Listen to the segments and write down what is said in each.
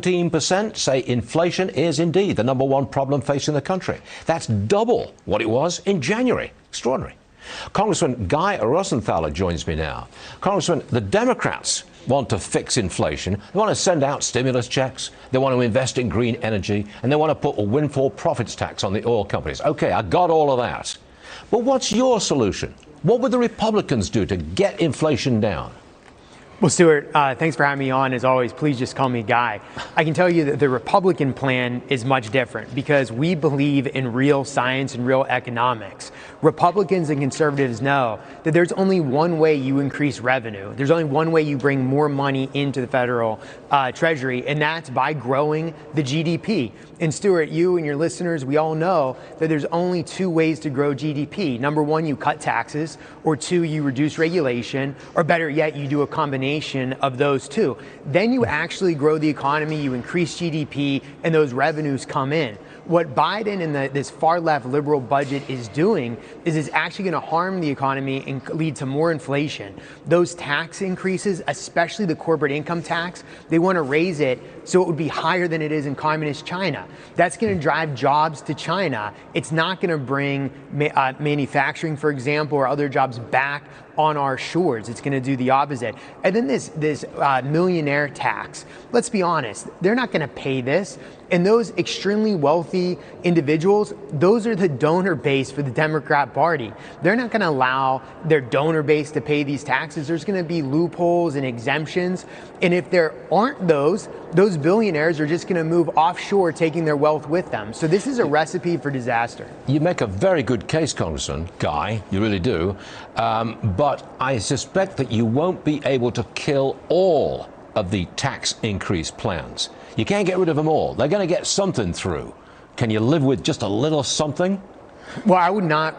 17% say inflation is indeed the #1 problem facing the country. That's double what it was in January. Extraordinary. Congressman Guy Reschenthaler joins me now. Congressman, the Democrats want to fix inflation. They want to send out stimulus checks. They want to invest in green energy. And they want to put a windfall profits tax on the oil companies. OK, I got all of that. But what's your solution? What would the Republicans do to get inflation down? Well, Stuart, thanks for having me on. As always, please just call me Guy. I can tell you that the Republican plan is much different because we believe in real science and real economics. Republicans and conservatives know that there's only one way you increase revenue. There's only one way you bring more money into the federal treasury, and that's by growing the GDP. And Stuart, you and your listeners, we all know that there's only two ways to grow GDP. Number one, you cut taxes, or two, you reduce regulation, or better yet, you do a combination of those two. Then you actually grow the economy, you increase GDP, and those revenues come in. What Biden and this far-left liberal budget is doing is it's actually going to harm the economy and lead to more inflation. Those tax increases, especially the corporate income tax, they want to raise it so it would be higher than it is in communist China. That's going to drive jobs to China. It's not going to bring manufacturing, for example, or other jobs back on our shores. It's going to do the opposite. And then this millionaire tax, let's be honest, they're not going to pay this. And those extremely wealthy individuals, those are the donor base for the Democrat Party. They're not going to allow their donor base to pay these taxes. There's going to be loopholes and exemptions. And if there aren't those billionaires are just going to move offshore, taking their wealth with them. So this is a recipe for disaster. You make a very good case, Congressman Guy, you really do. But I suspect that you won't be able to kill all of the tax increase plans. You can't get rid of them all. They're going to get something through. Can you live with just a little something? Well, I would not,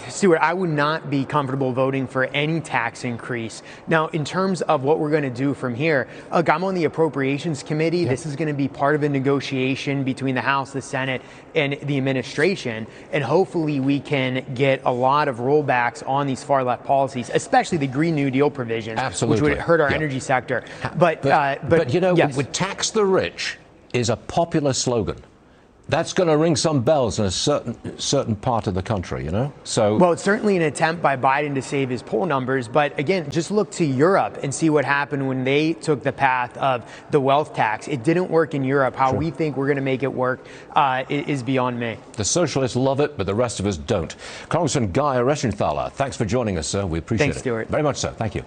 Stuart, I would not be comfortable voting for any tax increase. Now, in terms of what we're going to do from here, look, I'm on the Appropriations Committee. Yep. This is going to be part of a negotiation between the House, the Senate, and the administration. And hopefully we can get a lot of rollbacks on these far-left policies, especially the Green New Deal provisions, absolutely, which would hurt our energy sector. But you know, yes. With tax the rich is a popular slogan. That's going to ring some bells in a certain part of the country, you know? So, well, it's certainly an attempt by Biden to save his poll numbers. But again, just look to Europe and see what happened when they took the path of the wealth tax. It didn't work in Europe. How we think we're going to make it work is beyond me. The socialists love it, but the rest of us don't. Congressman Guy Reschenthaler, thanks for joining us, sir. We appreciate it. Thanks, Stuart. Very much so. Thank you.